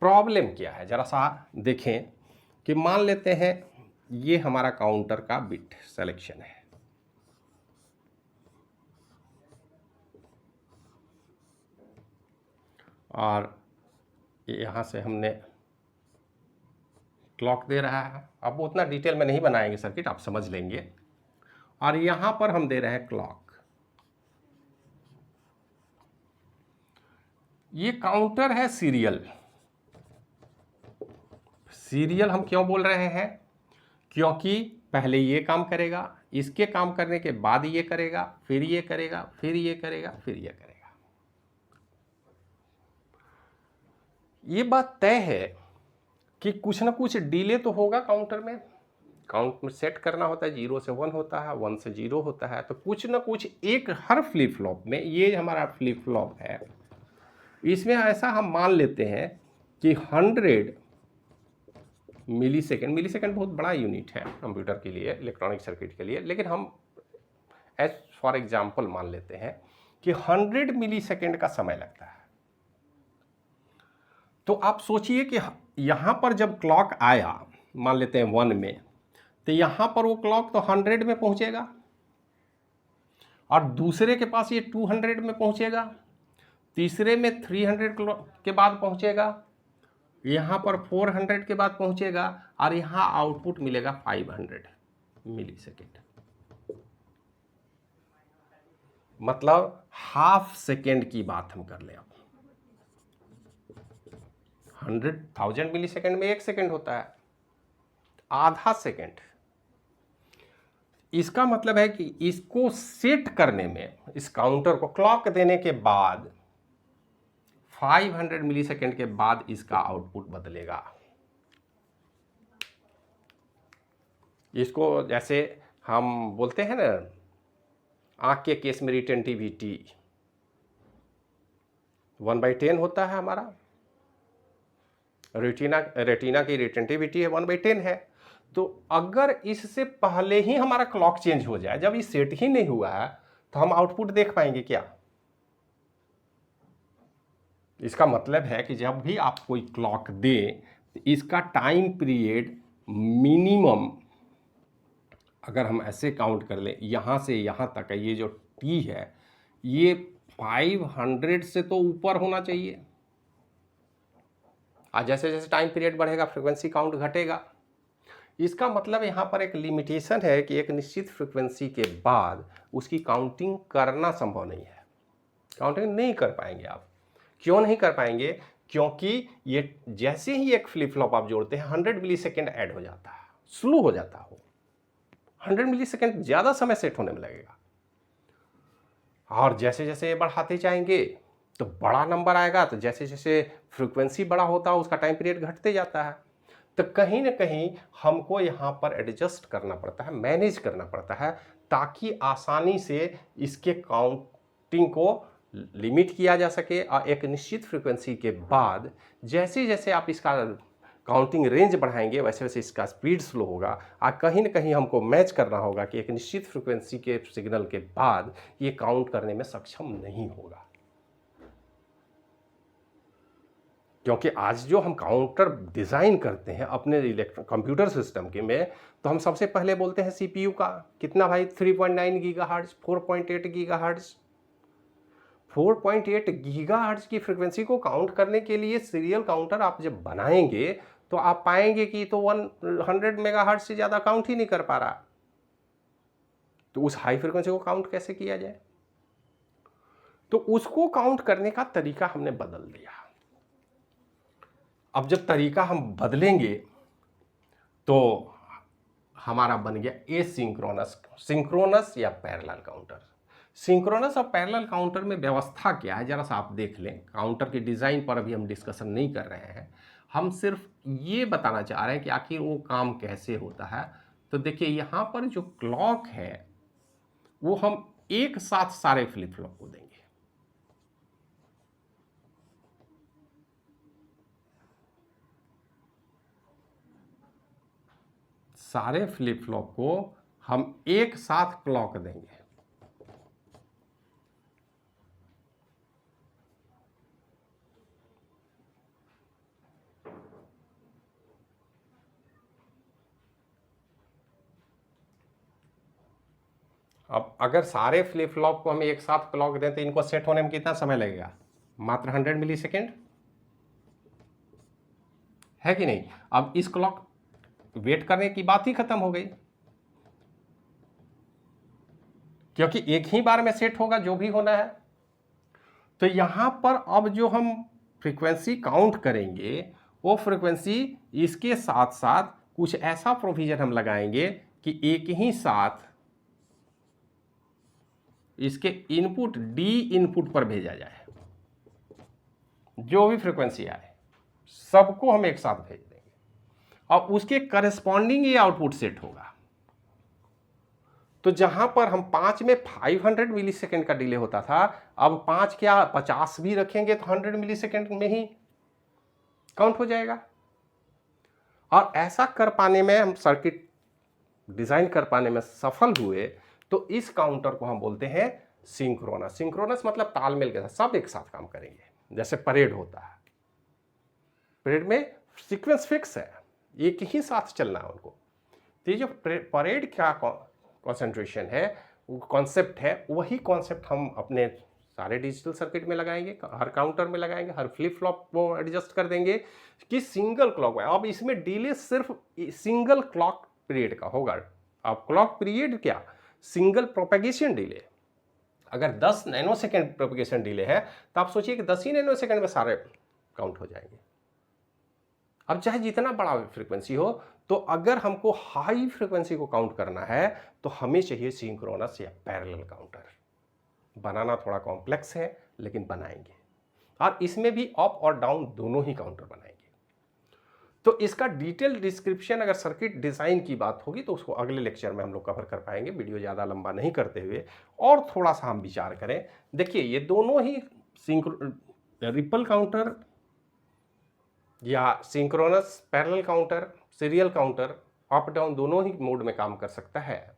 प्रॉब्लम क्या है जरा सा देखें कि मान लेते हैं ये हमारा काउंटर का बिट सिलेक्शन है और यहाँ से हमने क्लॉक दे रहा है। अब उतना डिटेल में नहीं बनाएंगे सर्किट, आप समझ लेंगे। और यहाँ पर हम दे रहे हैं क्लॉक। ये काउंटर है सीरियल। सीरियल हम क्यों बोल रहे हैं? क्योंकि पहले ये काम करेगा, इसके काम करने के बाद ये करेगा, फिर ये करेगा, फिर ये करेगा, फिर ये करेगा। ये बात तय है कि कुछ ना कुछ डिले तो होगा काउंटर में। काउंट में सेट करना होता है, 0 से 1 होता है, 1 से 0 होता है। तो कुछ ना कुछ एक हर फ्लिप फ्लॉप में, ये हमारा फ्लिप फ्लॉप है, इसमें ऐसा हम मान लेते हैं कि 100 मिलीसेकंड, मिलीसेकंड बहुत बड़ा यूनिट है कंप्यूटर के लिए, इलेक्ट्रॉनिक सर्किट के लिए, लेकिन हम एज फॉर एग्जांपल मान लेते हैं कि 100 मिलीसेकंड का समय लगता है। तो आप सोचिए कि यहां पर जब क्लॉक आया, मान लेते हैं 1 में, तो यहां पर वो क्लॉक तो 100 में पहुंचेगा और दूसरे के पास ये 200 में पहुंचेगा, तीसरे में 300 के बाद पहुंचेगा, यहाँ पर 400 के बाद पहुंचेगा और यहाँ आउटपुट मिलेगा 500 मिलीसेकंड। मतलब हाफ सेकेंड की बात हम कर लें। अब 100,000 मिलीसेकंड में 1 सेकेंड होता है, आधा सेकेंड। इसका मतलब है कि इसको सेट करने में, इस काउंटर को क्लॉक देने के बाद 500 मिलीसेकंड के बाद इसका आउटपुट बदलेगा। इसको जैसे हम बोलते हैं ना, आँख के केस में रिटेंटिविटी 1/10 होता है हमारा, रेटिना की रिटेंटिविटी है 1/10 है। तो अगर इससे पहले ही हमारा क्लॉक चेंज हो जाए, जब ये सेट ही नहीं हुआ है, तो हम आउटपुट देख पाएंगे क्या? इसका मतलब है कि जब भी आप कोई क्लॉक दें, तो इसका टाइम पीरियड मिनिमम, अगर हम ऐसे काउंट कर लें, यहाँ से यहाँ तक ये जो टी है, ये 500 से तो ऊपर होना चाहिए। और जैसे जैसे टाइम पीरियड बढ़ेगा फ्रीक्वेंसी काउंट घटेगा। इसका मतलब यहाँ पर एक लिमिटेशन है कि एक निश्चित फ्रीक्वेंसी के बाद उसकी काउंटिंग करना संभव नहीं है, काउंटिंग नहीं कर पाएंगे आप। क्यों नहीं कर पाएंगे? क्योंकि ये जैसे ही एक फ्लिप फ्लॉप आप जोड़ते हैं 100 मिली सेकेंड ऐड हो जाता है, स्लो हो जाता हो, 100 मिली सेकेंड ज़्यादा समय सेट होने में लगेगा। और जैसे जैसे ये बढ़ाते जाएंगे तो बड़ा नंबर आएगा, तो जैसे जैसे फ्रीक्वेंसी बड़ा होता है उसका टाइम पीरियड घटते जाता है। तो कहीं ना कहीं हमको यहाँ पर एडजस्ट करना पड़ता है, मैनेज करना पड़ता है, ताकि आसानी से इसके काउंटिंग को लिमिट किया जा सके। और एक निश्चित फ्रीक्वेंसी के बाद जैसे जैसे आप इसका काउंटिंग रेंज बढ़ाएंगे वैसे वैसे इसका स्पीड स्लो होगा। और कहीं ना कहीं हमको मैच करना होगा कि एक निश्चित फ्रीक्वेंसी के सिग्नल के बाद ये काउंट करने में सक्षम नहीं होगा। क्योंकि आज जो हम काउंटर डिज़ाइन करते हैं अपने कंप्यूटर सिस्टम के में, तो हम सबसे पहले बोलते हैं सीपीयू का कितना भाई, 3.9 गीगाहर्ट्ज़, 4.8 गीगाहर्ट्ज़। 4.8 गीगाहर्ट्ज़ की फ्रीक्वेंसी को काउंट करने के लिए सीरियल काउंटर आप जब बनाएंगे तो आप पाएंगे कि तो 100 मेगाहर्ट्ज़ से ज़्यादा काउंट ही नहीं कर पा रहा। तो उस हाई फ्रीक्वेंसी को काउंट कैसे किया जाए? तो उसको काउंट करने का तरीका हमने बदल दिया। अब जब तरीका हम बदलेंगे तो हमारा बन गया एसिंक्रोनस, सिंक्रोनस या पैरेलल काउंटर। सिंक्रोनस और पैरेलल काउंटर में व्यवस्था क्या है जरा सा आप देख लें। काउंटर की डिज़ाइन पर अभी हम डिस्कशन नहीं कर रहे हैं, हम सिर्फ ये बताना चाह रहे हैं कि आखिर वो काम कैसे होता है। तो देखिए यहाँ पर जो क्लॉक है वो हम एक साथ सारे फ्लिप फ्लॉप को देंगे। सारे फ्लिप फ्लॉप को हम एक साथ क्लॉक देंगे। अब अगर सारे फ्लिप फ्लॉप को हम एक साथ क्लॉक दें तो इनको सेट होने में कितना समय लगेगा? मात्र 100 मिली सेकेंड, है कि नहीं? अब इस क्लॉक वेट करने की बात ही खत्म हो गई, क्योंकि एक ही बार में सेट होगा जो भी होना है। तो यहां पर अब जो हम फ्रीक्वेंसी काउंट करेंगे वो फ्रीक्वेंसी इसके साथ साथ कुछ ऐसा प्रोविजन हम लगाएंगे कि एक ही साथ इसके इनपुट डी इनपुट पर भेजा जाए। जो भी फ्रीक्वेंसी आए सबको हम एक साथ भेज देंगे और उसके करस्पॉन्डिंग ये आउटपुट सेट होगा। तो जहां पर हम 5 में 500 मिली सेकेंड का डिले होता था, अब 5 क्या 50 भी रखेंगे तो 100 मिली सेकेंड में ही काउंट हो जाएगा। और ऐसा कर पाने में हम सर्किट डिजाइन कर पाने में सफल हुए तो इस काउंटर को हम बोलते हैं सिंक्रोनस। सिंक्रोनस मतलब तालमेल के साथ सब एक साथ काम करेंगे। जैसे परेड होता है, परेड में सीक्वेंस फिक्स है, एक ही साथ चलना है उनको। तो ये जो परेड का कॉन्सेंट्रेशन है, वो कॉन्सेप्ट है, वही कॉन्सेप्ट हम अपने सारे डिजिटल सर्किट में लगाएंगे, हर काउंटर में लगाएंगे, हर फ्लिप फ्लॉप को एडजस्ट कर देंगे कि सिंगल क्लॉक में। अब इसमें डिले सिर्फ सिंगल क्लॉक पीरियड का होगा। अब क्लॉक पीरियड क्या, सिंगल प्रोपेगेशन डिले। अगर 10 नैनो सेकेंड प्रोपेगेशन डिले है तो आप सोचिए कि 10 ही नैनो सेकेंड में सारे काउंट हो जाएंगे। अब चाहे जितना बड़ा फ्रीक्वेंसी हो, तो अगर हमको हाई फ्रीक्वेंसी को काउंट करना है तो हमें चाहिए सिंक्रोनस या पैरेलल काउंटर। बनाना थोड़ा कॉम्प्लेक्स है लेकिन बनाएंगे, और इसमें भी अप और डाउन दोनों ही काउंटर बनाएंगे। तो इसका डिटेल डिस्क्रिप्शन अगर सर्किट डिज़ाइन की बात होगी तो उसको अगले लेक्चर में हम लोग कवर कर पाएंगे, वीडियो ज़्यादा लंबा नहीं करते हुए। और थोड़ा सा हम विचार करें, देखिए ये दोनों ही रिपल काउंटर या synchronous, parallel counter, serial counter up down दोनों ही मोड में काम कर सकता है,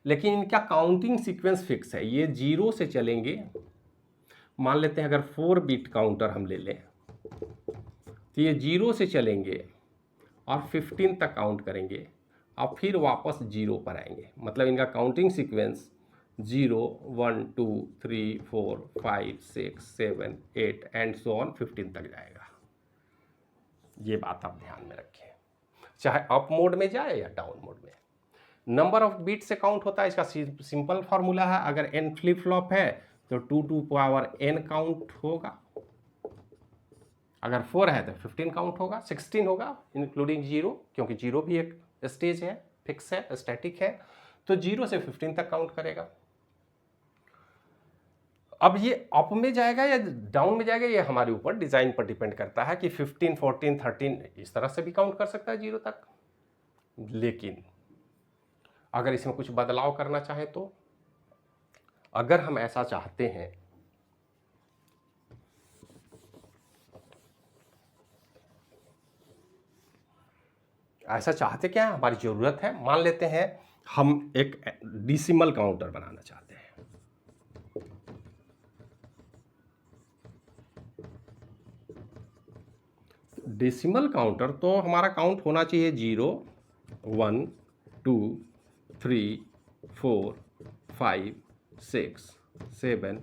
लेकिन इनका काउंटिंग सीक्वेंस फिक्स है। ये 0 से चलेंगे। मान लेते हैं अगर 4 बिट काउंटर हम ले लें तो ये 0 से चलेंगे और 15 तक काउंट करेंगे और फिर वापस 0 पर आएंगे। मतलब इनका counting sequence 0 1 2 3 4 5 6 7 8 and so on 15 तक जाएगा। ये बात आप ध्यान में रखें, चाहे अप मोड में जाए या डाउन मोड में। नंबर ऑफ बीट से काउंट होता है, इसका सिंपल फॉर्मूला है, अगर n फ्लिप फ्लॉप है तो 2 टू पावर n काउंट होगा, अगर 4 है तो 15 काउंट होगा, 16 होगा इंक्लूडिंग 0, क्योंकि 0 भी एक स्टेज है, फिक्स है, स्टैटिक है, तो 0 से 15 तक काउंट करेगा। अब ये अप में जाएगा या डाउन में जाएगा, ये हमारे ऊपर डिज़ाइन पर डिपेंड करता है कि 15, 14, 13 इस तरह से भी काउंट कर सकता है 0 तक। लेकिन अगर इसमें कुछ बदलाव करना चाहे तो, अगर हम ऐसा चाहते हैं, ऐसा चाहते क्या है, हमारी ज़रूरत है, मान लेते हैं हम एक डेसिमल काउंटर बनाना चाहते हैं। डेसिमल काउंटर तो हमारा काउंट होना चाहिए 0, 1, 2, 3, 4, 5, 6, 7,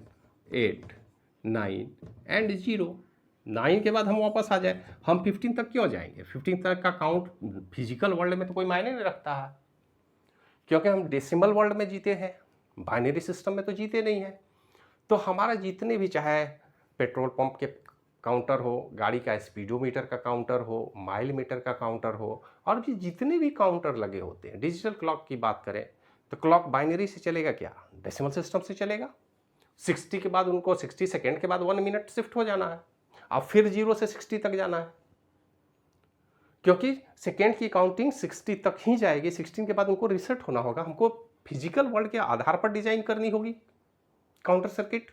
8, 9 एंड 0। 9 के बाद हम वापस आ जाए, हम 15 तक क्यों जाएंगे? 15 तक का काउंट फिजिकल वर्ल्ड में तो कोई मायने नहीं रखता है, क्योंकि हम डेसिमल वर्ल्ड में जीते हैं, बाइनरी सिस्टम में तो जीते नहीं हैं। तो हमारा जितने भी, चाहे पेट्रोल पंप के काउंटर हो, गाड़ी का स्पीडोमीटर का काउंटर हो, माइल मीटर का काउंटर हो, और भी जितने भी काउंटर लगे होते हैं, डिजिटल क्लॉक की बात करें तो क्लॉक बाइनरी से चलेगा क्या? डेसिमल सिस्टम से चलेगा। 60 के बाद उनको 60 सेकेंड के बाद 1 मिनट शिफ्ट हो जाना है, अब फिर 0 से 60 तक जाना है, क्योंकि सेकेंड की काउंटिंग 60 तक ही जाएगी, 16 के बाद उनको रिसेट होना होगा। हमको फिजिकल वर्ल्ड के आधार पर डिजाइन करनी होगी काउंटर सर्किट।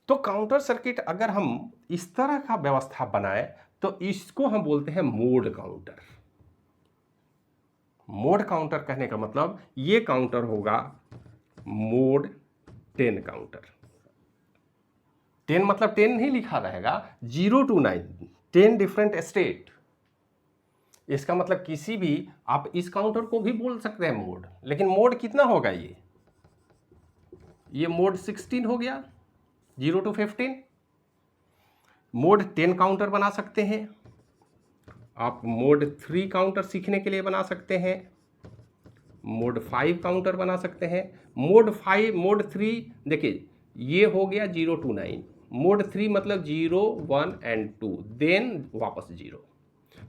तो काउंटर सर्किट अगर हम इस तरह का व्यवस्था बनाए तो इसको हम बोलते हैं मोड काउंटर। मोड काउंटर कहने का मतलब ये काउंटर होगा मोड 10 काउंटर। 10 मतलब 10 नहीं लिखा रहेगा, 0 to 9, 10 डिफरेंट स्टेट। इसका मतलब किसी भी, आप इस काउंटर को भी बोल सकते हैं मोड, लेकिन मोड कितना होगा? ये मोड 16 हो गया, 0 to 15। मोड 10 काउंटर बना सकते हैं आप, मोड 3 काउंटर सीखने के लिए बना सकते हैं, मोड 5 काउंटर बना सकते हैं। मोड 5, मोड 3 देखिए, ये हो गया 0 to 9। मोड 3 मतलब 0, 1 एंड 2, देन वापस 0।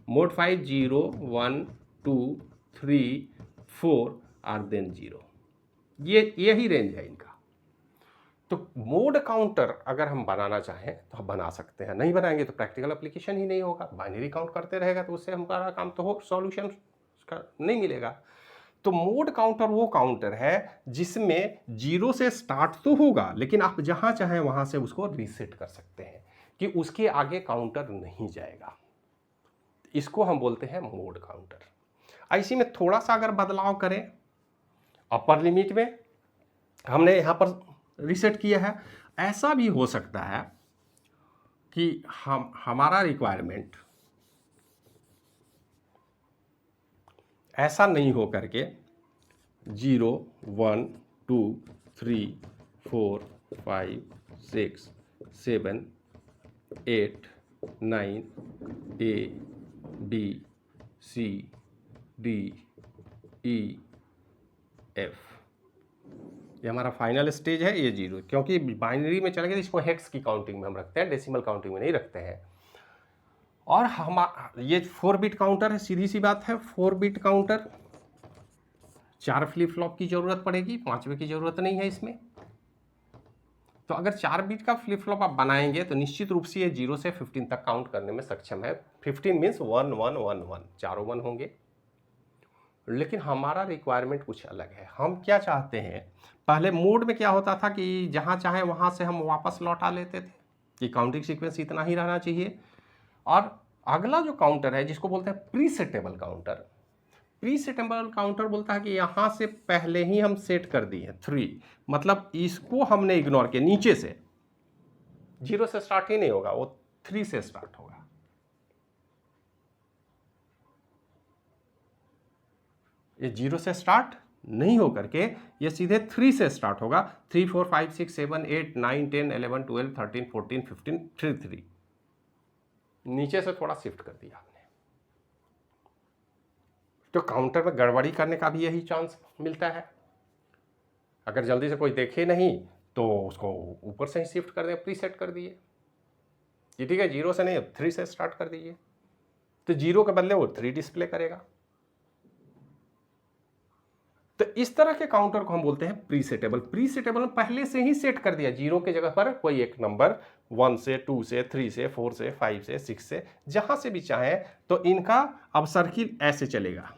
मोड 5 0, 1, 2, 3, 4 और देन 0। यही रेंज है इनका। तो मोड काउंटर अगर हम बनाना चाहें तो हम बना सकते हैं, नहीं बनाएंगे तो प्रैक्टिकल एप्लीकेशन ही नहीं होगा। बाइनरी काउंट करते रहेगा तो उससे हमारा काम तो हो, सॉल्यूशन का नहीं मिलेगा। तो मोड काउंटर वो काउंटर है जिसमें 0 से स्टार्ट तो होगा, लेकिन आप जहां चाहें वहां से उसको रीसेट कर सकते हैं कि उसके आगे काउंटर नहीं जाएगा। इसको हम बोलते हैं मोड काउंटर। इसी में थोड़ा सा अगर बदलाव करें, अपर लिमिट में हमने यहां पर रीसेट किया है, ऐसा भी हो सकता है कि हमारा रिक्वायरमेंट ऐसा नहीं हो करके 0, 1, 2, 3, 4, 5, 6, 7, 8, 9, A, B, C, D, E, F। ये हमारा फाइनल स्टेज है, ये 0, क्योंकि बाइनरी में चले गए, इसको हेक्स की काउंटिंग में हम रखते हैं, डेसिमल काउंटिंग में नहीं रखते हैं। और हम ये 4 बिट काउंटर है, सीधी सी बात है, 4 बिट काउंटर, 4 फ्लिप फ्लॉप की ज़रूरत पड़ेगी, 5वें की ज़रूरत नहीं है इसमें। तो अगर 4 बिट का फ्लिप फ्लॉप आप बनाएंगे तो निश्चित रूप से ये 0 से 15 तक काउंट करने में सक्षम है। 15 मीन्स 1 1 1 1, चारों 1 होंगे। लेकिन हमारा रिक्वायरमेंट कुछ अलग है। हम क्या चाहते हैं, पहले मोड में क्या होता था कि जहाँ चाहे वहाँ से हम वापस लौटा लेते थे कि काउंटिंग सीक्वेंस इतना ही रहना चाहिए। और अगला जो काउंटर है जिसको बोलते हैं प्रीसेटेबल काउंटर, प्रीसेटेबल काउंटर बोलता है कि यहाँ से पहले ही हम सेट कर दिए 3, मतलब इसको हमने इग्नोर किया, नीचे से 0 से स्टार्ट ही नहीं होगा, वो 3 से स्टार्ट होगा। ये 0 से स्टार्ट नहीं हो करके ये सीधे 3 से स्टार्ट होगा। 3 4 5 6 7 8 9 10 11 12 13 14 15 3 3। नीचे से थोड़ा शिफ्ट कर दिया आपने, तो काउंटर में गड़बड़ी करने का भी यही चांस मिलता है। अगर जल्दी से कोई देखे नहीं तो उसको ऊपर से ही शिफ्ट कर दें, प्रीसेट कर दिए कि ठीक है 0 से नहीं 3 से स्टार्ट कर दीजिए, तो 0 के बदले वो 3 डिस्प्ले करेगा। तो इस तरह के काउंटर को हम बोलते हैं प्रीसेटेबल। प्रीसेटेबल में पहले से ही सेट कर दिया, 0 के जगह पर कोई एक नंबर 1 से 2 से 3 से 4 से 5 से 6 से जहां से भी चाहे, तो इनका अब सर्किल ऐसे चलेगा,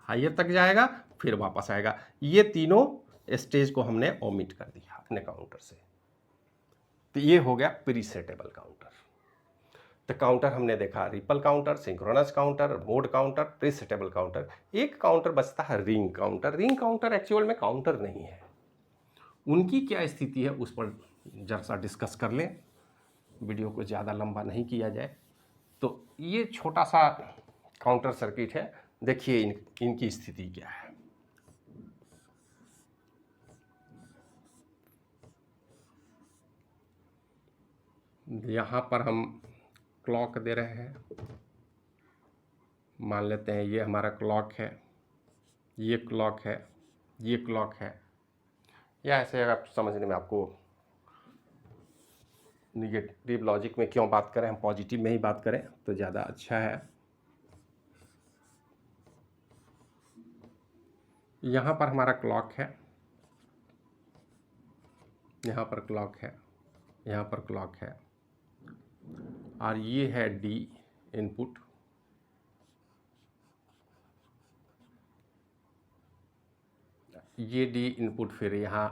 हायर तक जाएगा फिर वापस आएगा। ये तीनों स्टेज को हमने ओमिट कर दिया अपने काउंटर से, तो ये हो गया प्रीसेटेबल काउंटर। तो काउंटर हमने देखा ripple counter, synchronous counter, mod counter, presettable counter. एक काउंटर बचता है ring counter. Ring counter actual में काउंटर नहीं है, उनकी क्या स्थिति है उस पर जरा सा डिस्कस कर लें, वीडियो को ज़्यादा लंबा नहीं किया जाए। तो ये छोटा सा काउंटर सर्किट है, देखिए इनकी स्थिति क्या है। यहाँ पर हम क्लॉक दे रहे हैं, मान लेते हैं ये हमारा क्लॉक है, ये क्लॉक है, ये क्लॉक है, या ऐसे अगर समझने में आपको निगेटिव लॉजिक में क्यों बात करें, हम पॉजिटिव में ही बात करें तो ज़्यादा अच्छा है। यहाँ पर हमारा क्लॉक है, यहाँ पर क्लॉक है, यहाँ पर क्लॉक है, और ये है डी इनपुट, ये डी इनपुट, फिर यहाँ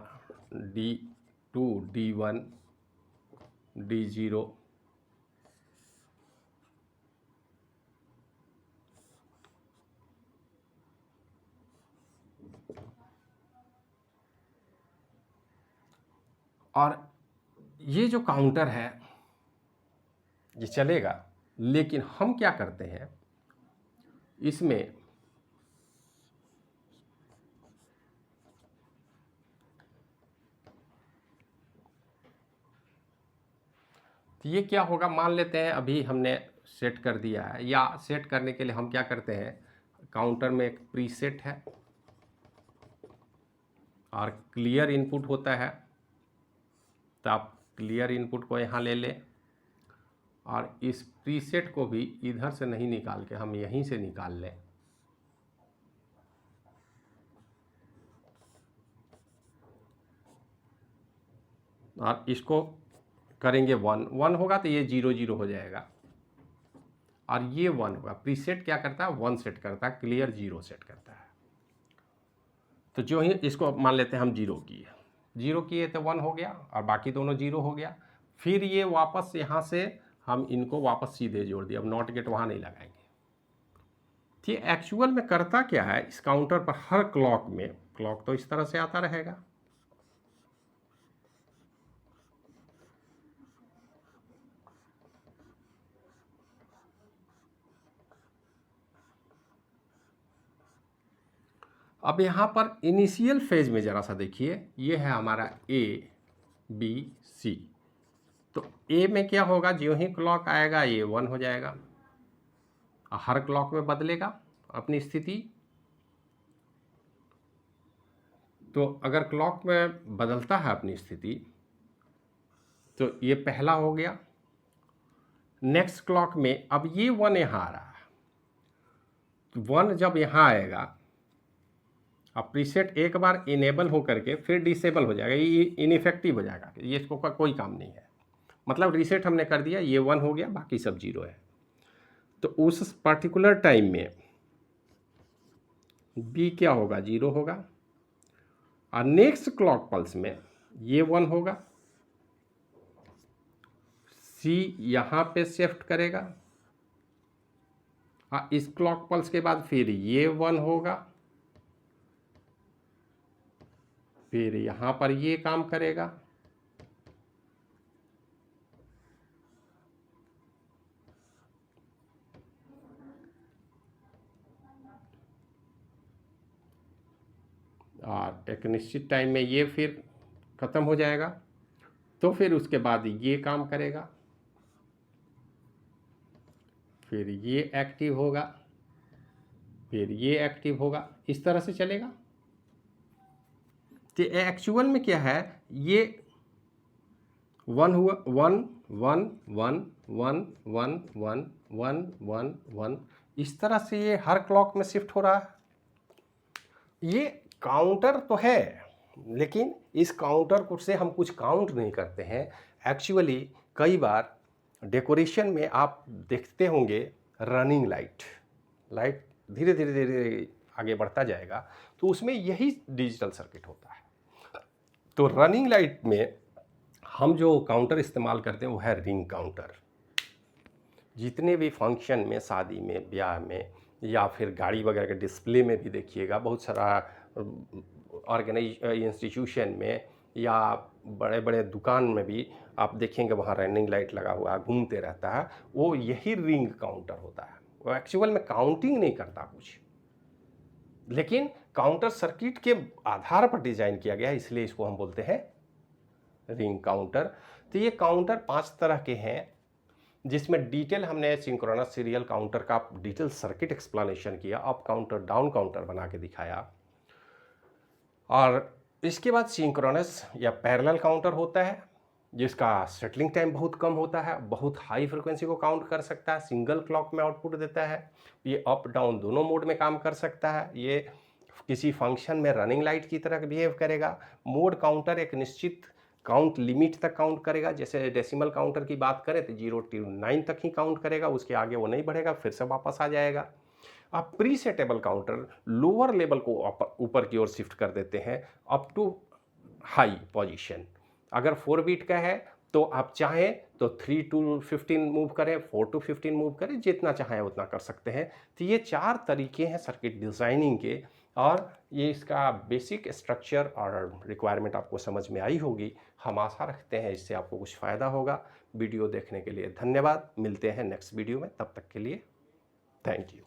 D2, D1, D0, और ये जो काउंटर है ये चलेगा, लेकिन हम क्या करते हैं इसमें तो ये क्या होगा, मान लेते हैं अभी हमने सेट कर दिया है, या सेट करने के लिए हम क्या करते हैं, काउंटर में एक प्रीसेट है और क्लियर इनपुट होता है, तो आप क्लियर इनपुट को यहाँ ले लें, और इस प्रीसेट को भी इधर से नहीं निकाल के हम यहीं से निकाल लें, और इसको करेंगे 1 होगा तो ये 0 0 हो जाएगा, और ये 1 होगा। प्रीसेट क्या करता है, 1 सेट करता है, क्लियर 0 सेट करता है। तो जो ही इसको मान लेते हैं हम 0 किए तो 1 हो गया, और बाकी दोनों 0 हो गया। फिर ये वापस यहाँ से हम इनको वापस सीधे जोड़ दिए, अब नॉट गेट वहाँ नहीं लगाएंगे। ये एक्चुअल में करता क्या है, इस काउंटर पर हर क्लॉक में, क्लॉक तो इस तरह से आता रहेगा, अब यहाँ पर इनिशियल फेज में ज़रा सा देखिए, ये है हमारा ABC। तो A में क्या होगा, जो ही क्लॉक आएगा ये 1 हो जाएगा, हर क्लॉक में बदलेगा अपनी स्थिति। तो अगर क्लॉक में बदलता है अपनी स्थिति तो ये पहला हो गया। नेक्स्ट क्लॉक में अब ये 1 यहाँ आ रहा है, तो 1 जब यहाँ आएगा, अब प्रीसेट एक बार इनेबल हो करके फिर डिसेबल हो जाएगा, ये इनइफेक्टिव हो जाएगा, ये इसको का कोई काम नहीं है। मतलब रीसेट हमने कर दिया, ये 1 हो गया, बाकी सब 0 है। तो उस पर्टिकुलर टाइम में B क्या होगा, 0 होगा, और नेक्स्ट क्लॉक पल्स में ये 1 होगा, C यहाँ पे शिफ्ट करेगा, और इस क्लॉक पल्स के बाद फिर ये 1 होगा, फिर यहाँ पर ये काम करेगा, और एक निश्चित टाइम में ये फिर ख़त्म हो जाएगा। तो फिर उसके बाद ये काम करेगा, फिर ये एक्टिव होगा, फिर ये एक्टिव होगा, इस तरह से चलेगा। तो एक्चुअल में क्या है, ये 1 हुआ, 1 1 1 1 1 1 1 1 1, इस तरह से ये हर क्लॉक में शिफ्ट हो रहा है। ये काउंटर तो है, लेकिन इस काउंटर को से हम कुछ काउंट नहीं करते हैं। एक्चुअली कई बार डेकोरेशन में आप देखते होंगे रनिंग लाइट, लाइट धीरे धीरे धीरे आगे बढ़ता जाएगा, तो उसमें यही डिजिटल सर्किट होता है। तो रनिंग लाइट में हम जो काउंटर इस्तेमाल करते हैं वो है रिंग काउंटर। जितने भी फंक्शन में, शादी में, ब्याह में, या फिर गाड़ी वगैरह के डिस्प्ले में भी देखिएगा, बहुत सारा ऑर्गेनाइज इंस्टीट्यूशन में या बड़े बड़े दुकान में भी आप देखेंगे वहाँ रनिंग लाइट लगा हुआ है, घूमते रहता है, वो यही रिंग काउंटर होता है। वो एक्चुअल में काउंटिंग नहीं करता कुछ, लेकिन काउंटर सर्किट के आधार पर डिजाइन किया गया है, इसलिए इसको हम बोलते हैं रिंग काउंटर। तो ये काउंटर 5 तरह के हैं, जिसमें डिटेल हमने सिंक्रोनस सीरियल काउंटर का डिटेल सर्किट एक्सप्लेनेशन किया, अप काउंटर, डाउन काउंटर बना के दिखाया। और इसके बाद सिंक्रोनस या पैरेलल काउंटर होता है, जिसका सेटलिंग टाइम बहुत कम होता है, बहुत हाई फ्रिक्वेंसी को काउंट कर सकता है, सिंगल क्लॉक में आउटपुट देता है, ये अप डाउन दोनों मोड में काम कर सकता है, ये किसी फंक्शन में रनिंग लाइट की तरह बिहेव करेगा। मोड काउंटर एक निश्चित काउंट लिमिट तक काउंट करेगा, जैसे डेसिमल काउंटर की बात करें तो 0 to 9 तक ही काउंट करेगा, उसके आगे वो नहीं बढ़ेगा, फिर से वापस आ जाएगा। अब प्रीसेटेबल काउंटर लोअर लेवल को ऊपर की ओर शिफ्ट कर देते हैं अप टू हाई पोजीशन। अगर 4 बीट का है तो आप चाहें तो 3 to 15 मूव करें, 4 to 15 मूव करें, जितना चाहें उतना कर सकते हैं। तो ये 4 तरीके हैं सर्किट डिज़ाइनिंग के, और ये इसका बेसिक स्ट्रक्चर और रिक्वायरमेंट आपको समझ में आई होगी। हम आशा रखते हैं इससे आपको कुछ फ़ायदा होगा। वीडियो देखने के लिए धन्यवाद। मिलते हैं नेक्स्ट वीडियो में, तब तक के लिए थैंक यू।